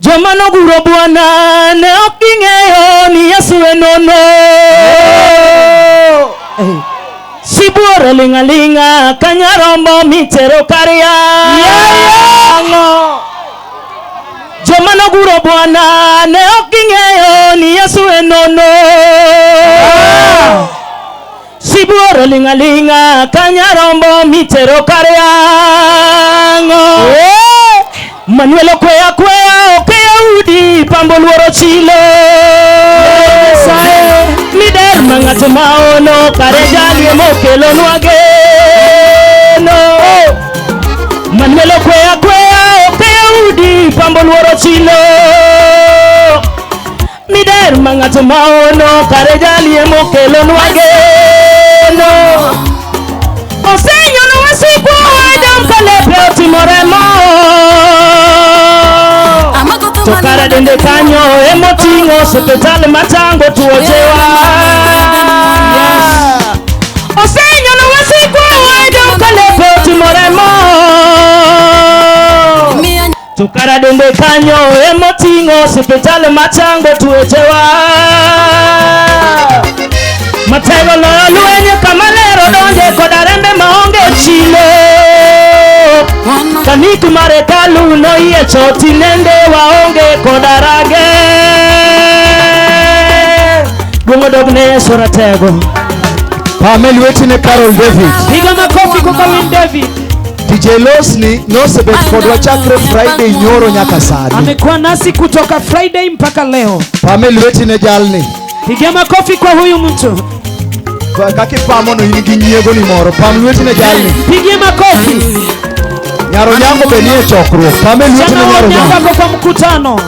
Joma noguro Bwana ne ok ging'eyo ni Yesu enono. Sibuoro ling'aling'a ka nyarombo mitero kar yang'o. Joma noguro Bwana ne ok ging'eyo ni Yesu enono. Sibuoro ling'aling'a ka nyarombo mitero kar yang'o. Manuel okwea kwea ok Yahudi pambo luoro chilo. Mider ma ng'ato maono kare jalie mokelonwa geno. Manuel okwea kwea ok Yahudi pambo luoro chilo. Mider ma ng'ato maono kare jalie mokelonwa geno. Osenyono wasikwa Adam kalepe otimore mo. Tokara dende kanyo emoting'o hospital machango tuochewa. Osenyono wasikwa Adam kalepe otimore mo. Tokara dende kanyo emoting'o hospital machango tuochewa. Matego loyo lwenye kamalero donje koda rembe maonge chilo. Kaniku marekalu no iye choti nende waonge koda rage. Gungo dogne soratego. Pameli wetine Carol David. Higa makofi kwa Kawin David. DJ Losni no sebet kodwa chakre Friday nyoro nyaka sani. Amekuwa nasi kutoka Friday mpaka leo. Pameli wetine jalni. Higa makofi kwa huyu mtu. Kaki pamono ingi nyiego ni moro. Pameli wetine jalni. Pigie makofi. Nyaro nyango benie chokro. Pameli wetine nyaro nyango kwa mkutano.